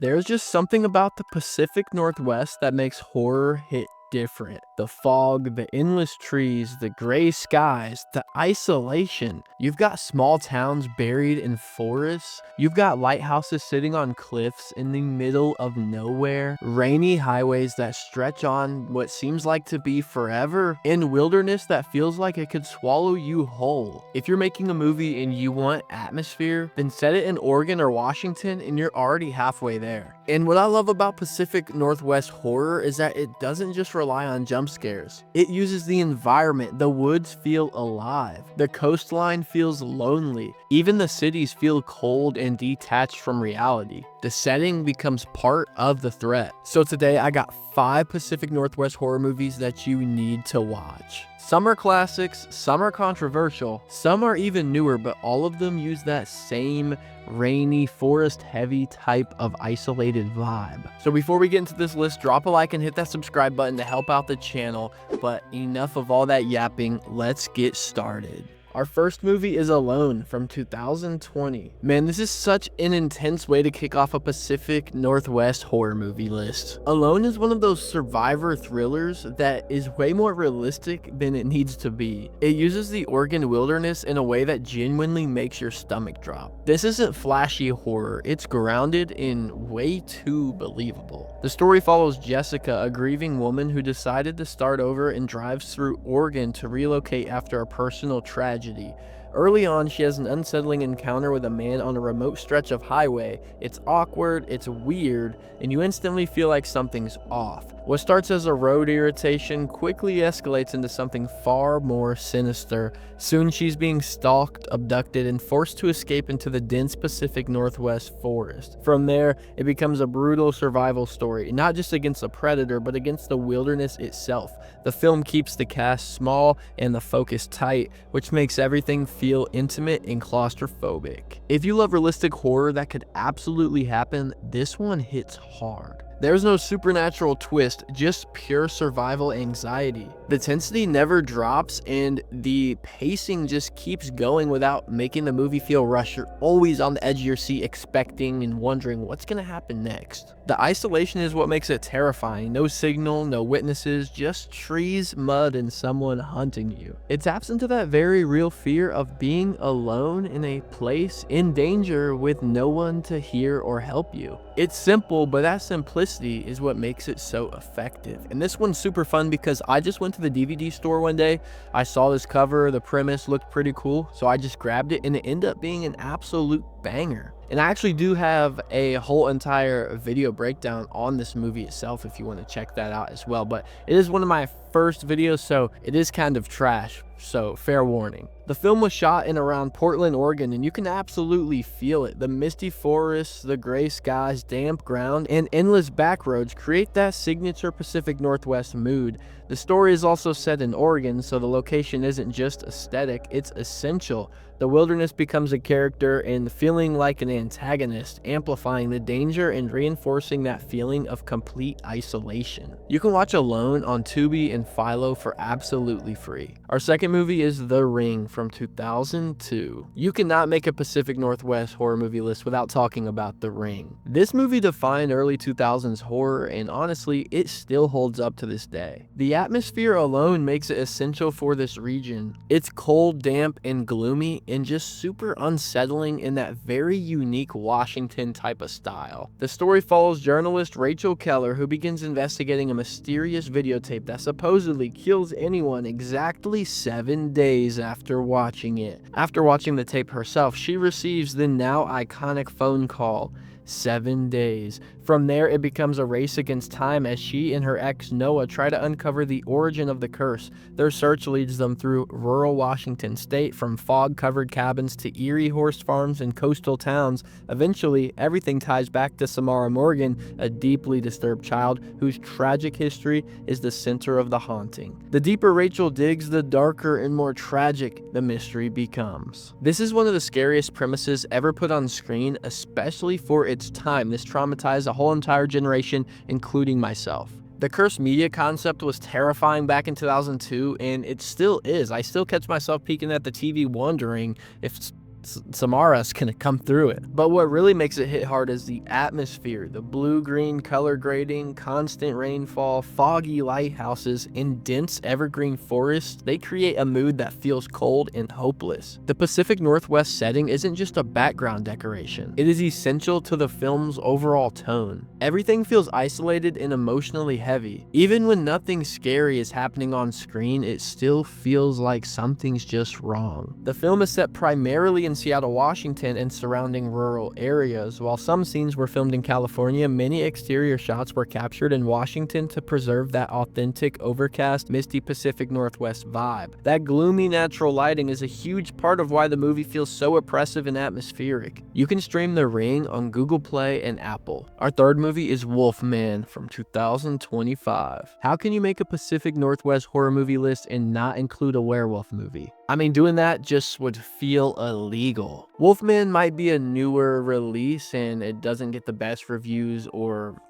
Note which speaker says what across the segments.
Speaker 1: There's just something about the Pacific Northwest that makes horror hit different. The fog, the endless trees, the gray skies, the isolation. You've got small towns buried in forests. You've got lighthouses sitting on cliffs in the middle of nowhere. Rainy highways that stretch on what seems like to be forever. And wilderness that feels like it could swallow you whole. If you're making a movie and you want atmosphere, then set it in Oregon or Washington and you're already halfway there. And what I love about Pacific Northwest horror is that it doesn't just rely on jump scares. It uses the environment. The woods feel alive. The coastline feels lonely. Even the cities feel cold and detached from reality. The setting becomes part of the threat. So today I got 5 Pacific Northwest horror movies that you need to watch. Some are classics, some are controversial, some are even newer, but all of them use that same rainy, forest-heavy type of isolated vibe. So before we get into this list, drop a like and hit that subscribe button to help out the channel. But enough of all that yapping, let's get started. Our first movie is Alone from 2020. Man, this is such an intense way to kick off a Pacific Northwest horror movie list. Alone is one of those survivor thrillers that is way more realistic than it needs to be. It uses the Oregon wilderness in a way that genuinely makes your stomach drop. This isn't flashy horror, it's grounded in way too believable. The story follows Jessica, a grieving woman who decided to start over and drives through Oregon to relocate after a personal tragedy. Early on, she has an unsettling encounter with a man on a remote stretch of highway. It's awkward, it's weird, and you instantly feel like something's off. What starts as a road irritation quickly escalates into something far more sinister. Soon she's being stalked, abducted, and forced to escape into the dense Pacific Northwest forest. From there, it becomes a brutal survival story, not just against a predator, but against the wilderness itself. The film keeps the cast small and the focus tight, which makes everything feel intimate and claustrophobic. If you love realistic horror that could absolutely happen, this one hits hard. There's no supernatural twist, just pure survival anxiety. The intensity never drops and the pacing just keeps going without making the movie feel rushed. You're always on the edge of your seat expecting and wondering what's gonna happen next. The isolation is what makes it terrifying. No signal, no witnesses, just trees, mud, and someone hunting you. It taps into that very real fear of being alone in a place in danger with no one to hear or help you. It's simple, but that simplicity is what makes it so effective. And this one's super fun because I just went to the DVD store one day. I saw this cover, the premise looked pretty cool, so I just grabbed it and it ended up being an absolute banger. And I actually do have a whole entire video breakdown on this movie itself if you want to check that out as well. But it is one of my first videos, so it is kind of trash, so fair warning. The film was shot in around Portland, Oregon, and you can absolutely feel it. The misty forests, the gray skies, damp ground, and endless back roads create that signature Pacific Northwest mood. The story is also set in Oregon, so the location isn't just aesthetic, it's essential. The wilderness becomes a character and feeling like an antagonist, amplifying the danger and reinforcing that feeling of complete isolation. You can watch Alone on Tubi and Philo for absolutely free. Our second movie is The Ring from 2002. You cannot make a Pacific Northwest horror movie list without talking about The Ring. This movie defined early 2000s horror, and honestly, it still holds up to this day. The atmosphere alone makes it essential for this region. It's cold, damp, and gloomy, and just super unsettling in that very unique Washington type of style. The story follows journalist Rachel Keller, who begins investigating a mysterious videotape that supposedly kills anyone exactly 7 days after watching it. After watching the tape herself, she receives the now iconic phone call. 7 days. From there, it becomes a race against time as she and her ex Noah try to uncover the origin of the curse. Their search leads them through rural Washington state, from fog-covered cabins to eerie horse farms and coastal towns. Eventually, everything ties back to Samara Morgan, a deeply disturbed child whose tragic history is the center of the haunting. The deeper Rachel digs, the darker and more tragic the mystery becomes. This is one of the scariest premises ever put on screen, especially for its time. This traumatized a whole entire generation, including myself. The cursed media concept was terrifying back in 2002, and it still is. I still catch myself peeking at the TV wondering if Samara's gonna come through it. But what really makes it hit hard is the atmosphere, the blue-green color grading, constant rainfall, foggy lighthouses, and dense evergreen forests. They create a mood that feels cold and hopeless. The Pacific Northwest setting isn't just a background decoration. It is essential to the film's overall tone. Everything feels isolated and emotionally heavy. Even when nothing scary is happening on screen, it still feels like something's just wrong. The film is set primarily in Seattle, Washington and surrounding rural areas. While some scenes were filmed in California, many exterior shots were captured in Washington to preserve that authentic, overcast, misty Pacific Northwest vibe. That gloomy natural lighting is a huge part of why the movie feels so oppressive and atmospheric. You can stream The Ring on Google Play and Apple. Our third movie is Wolf Man from 2025. How can you make a Pacific Northwest horror movie list and not include a werewolf movie? I mean, doing that just would feel illegal. Wolfman might be a newer release and it doesn't get the best reviews or,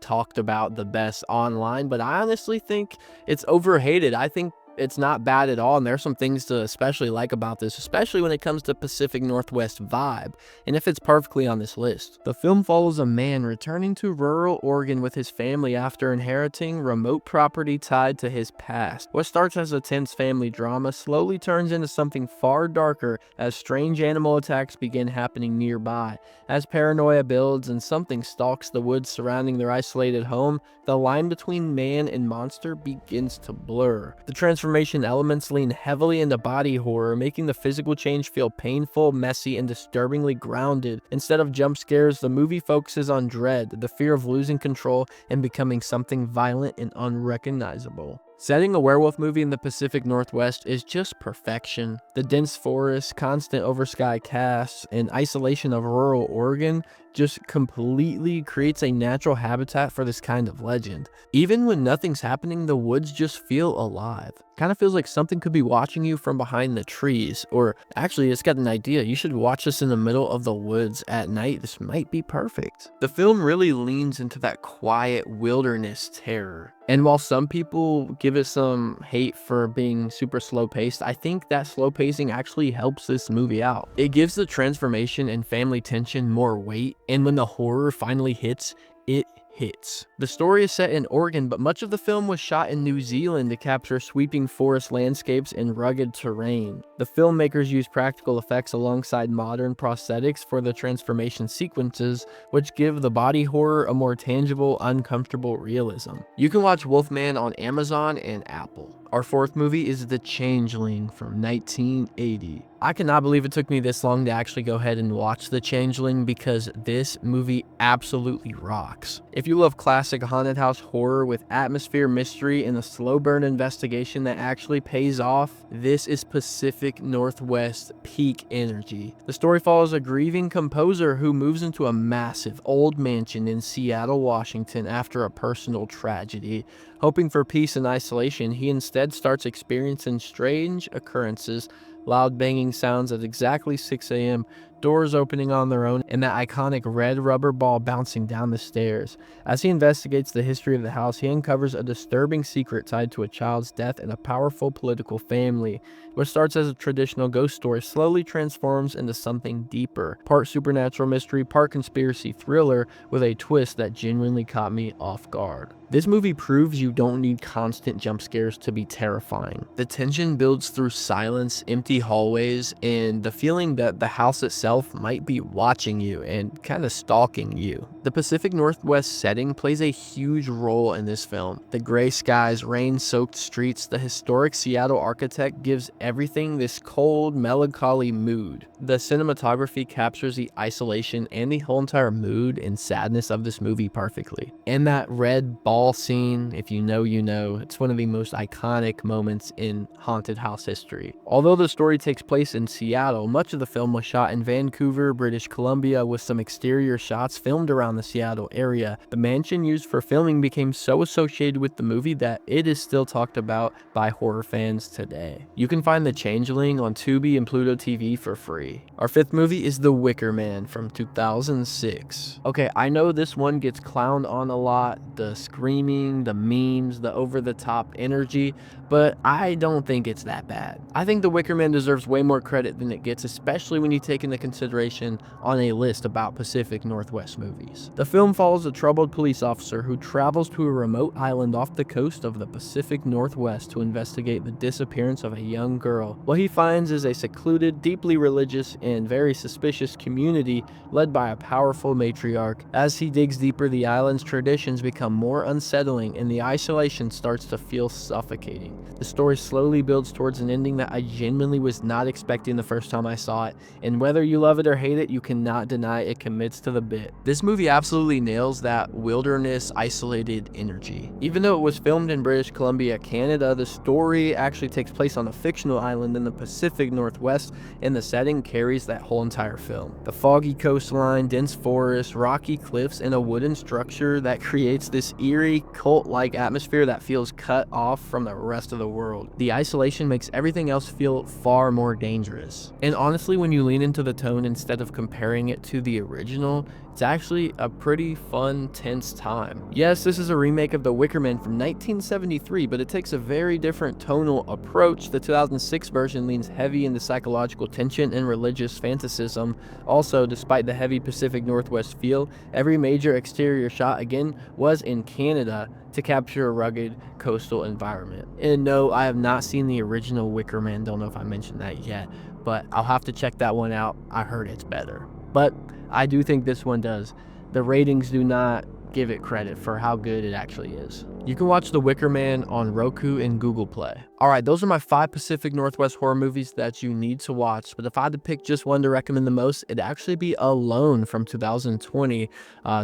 Speaker 1: talked about the best online, but I honestly think it's overhated. I think it's not bad at all, and there's some things to especially like about this, especially when it comes to Pacific Northwest vibe, and it fits perfectly on this list. The film follows a man returning to rural Oregon with his family after inheriting remote property tied to his past. What starts as a tense family drama slowly turns into something far darker as strange animal attacks begin happening nearby. As paranoia builds and something stalks the woods surrounding their isolated home, the line between man and monster begins to blur. The transformation elements lean heavily into body horror, making the physical change feel painful, messy, and disturbingly grounded. Instead of jump scares, the movie focuses on dread, the fear of losing control and becoming something violent and unrecognizable. Setting a werewolf movie in the Pacific Northwest is just perfection. The dense forests, constant oversky casts, and isolation of rural Oregon just completely creates a natural habitat for this kind of legend. Even when nothing's happening, the woods just feel alive. Kind of feels like something could be watching you from behind the trees. Or actually, it's got an idea. You should watch this in the middle of the woods at night. This might be perfect. The film really leans into that quiet wilderness terror. And while some people give it some hate for being super slow paced, I think that slow pacing actually helps this movie out. It gives the transformation and family tension more weight, and when the horror finally hits, it hits. The story is set in Oregon, but much of the film was shot in New Zealand to capture sweeping forest landscapes and rugged terrain. The filmmakers used practical effects alongside modern prosthetics for the transformation sequences, which give the body horror a more tangible, uncomfortable realism. You can watch Wolfman on Amazon and Apple. Our fourth movie is The Changeling from 1980. I cannot believe it took me this long to actually go ahead and watch The Changeling because this movie absolutely rocks. If you love classic haunted house horror with atmosphere, mystery, and a slow burn investigation that actually pays off, this is Pacific Northwest peak energy. The story follows a grieving composer who moves into a massive old mansion in Seattle, Washington after a personal tragedy. Hoping for peace and isolation, he instead starts experiencing strange occurrences, loud banging sounds at exactly 6 a.m., doors opening on their own, and that iconic red rubber ball bouncing down the stairs. As he investigates the history of the house, he uncovers a disturbing secret tied to a child's death and a powerful political family. What starts as a traditional ghost story slowly transforms into something deeper, part supernatural mystery, part conspiracy thriller, with a twist that genuinely caught me off guard. This movie proves you don't need constant jump scares to be terrifying. The tension builds through silence, empty hallways, and the feeling that the house itself might be watching you and kind of stalking you. The Pacific Northwest setting plays a huge role in this film. The gray skies, rain-soaked streets, the historic Seattle architect gives everything this cold, melancholy mood. The cinematography captures the isolation and the whole entire mood and sadness of this movie perfectly. And that red ball scene, if you know, you know, it's one of the most iconic moments in haunted house history. Although the story takes place in Seattle, much of the film was shot in Vancouver, British Columbia, with some exterior shots filmed around the Seattle area. The mansion used for filming became so associated with the movie that it is still talked about by horror fans today. You can find The Changeling on Tubi and Pluto TV for free. Our fifth movie is The Wicker Man from 2006. Okay, I know this one gets clowned on a lot, the screaming, the memes, the over-the-top energy, but I don't think it's that bad. I think The Wicker Man deserves way more credit than it gets, especially when you take into consideration on a list about Pacific Northwest movies. The film follows a troubled police officer who travels to a remote island off the coast of the Pacific Northwest to investigate the disappearance of a young girl. What he finds is a secluded, deeply religious, and very suspicious community led by a powerful matriarch. As he digs deeper, the island's traditions become more unsettling and the isolation starts to feel suffocating. The story slowly builds towards an ending that I genuinely was not expecting the first time I saw it, and whether you love it or hate it, you cannot deny it commits to the bit. This movie absolutely nails that wilderness, isolated energy. Even though it was filmed in British Columbia, Canada, the story actually takes place on a fictional island in the Pacific Northwest, and the setting carries that whole entire film. The foggy coastline, dense forests, rocky cliffs, and a wooden structure that creates this eerie, cult-like atmosphere that feels cut off from the rest of the world. The isolation makes everything else feel far more dangerous. And honestly, when you lean into the tone instead of comparing it to the original, it's actually a pretty fun, tense time. Yes, this is a remake of The Wicker Man from 1973, but it takes a very different tonal approach. The 2006 version leans heavy into psychological tension and religious fanaticism. Also, despite the heavy Pacific Northwest feel, every major exterior shot again was in Canada to capture a rugged coastal environment. And no, I have not seen the original Wicker Man, don't know if I mentioned that yet, but I'll have to check that one out. I heard it's better. But I do think this one does. The ratings do not give it credit for how good it actually is. You can watch The Wicker Man on Roku and Google Play. Alright, those are my 5 Pacific Northwest horror movies that you need to watch, but if I had to pick just one to recommend the most, it'd actually be Alone from 2020,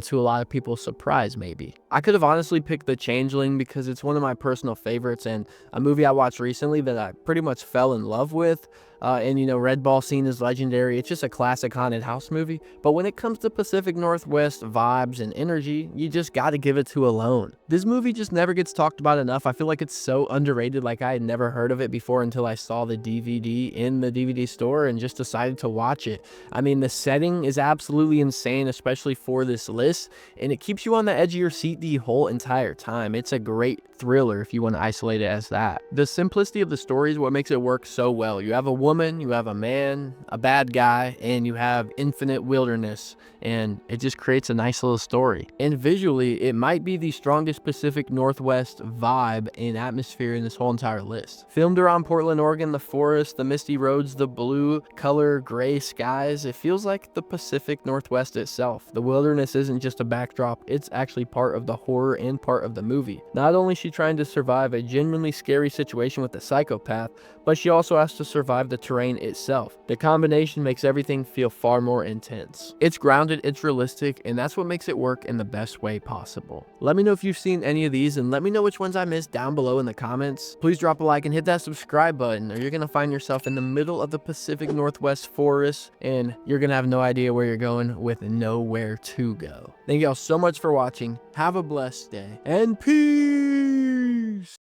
Speaker 1: to a lot of people's surprise maybe. I could have honestly picked The Changeling because it's one of my personal favorites and a movie I watched recently that I pretty much fell in love with. And you know, Red Ball scene is legendary. It's just a classic haunted house movie. But when it comes to Pacific Northwest vibes and energy, you just gotta give it to Alone. This movie just never gets talked about enough. I feel like it's so underrated. Like I had never heard of it before until I saw the DVD in the DVD store and just decided to watch it. I mean, the setting is absolutely insane, especially for this list, and it keeps you on the edge of your seat the whole entire time. It's a great thriller if you want to isolate it as that. The simplicity of the story is what makes it work so well. You have a woman, you have a man, a bad guy, and you have infinite wilderness, and it just creates a nice little story. And visually, it might be the strongest Pacific Northwest vibe and atmosphere in this whole entire list. Filmed around Portland, Oregon, the forest, the misty roads, the blue color, gray skies, it feels like the Pacific Northwest itself. The wilderness isn't just a backdrop, it's actually part of the horror and part of the movie. Not only is she trying to survive a genuinely scary situation with a psychopath, but she also has to survive the terrain itself. The combination makes everything feel far more intense. It's grounded, it's realistic, and that's what makes it work in the best way possible. Let me know if you've seen any of these, and let me know which ones I missed down below in the comments. Please drop a like and hit that subscribe button, or you're gonna find yourself in the middle of the Pacific Northwest forest, and you're gonna have no idea where you're going with nowhere to go. Thank y'all so much for watching. Have a blessed day, and peace!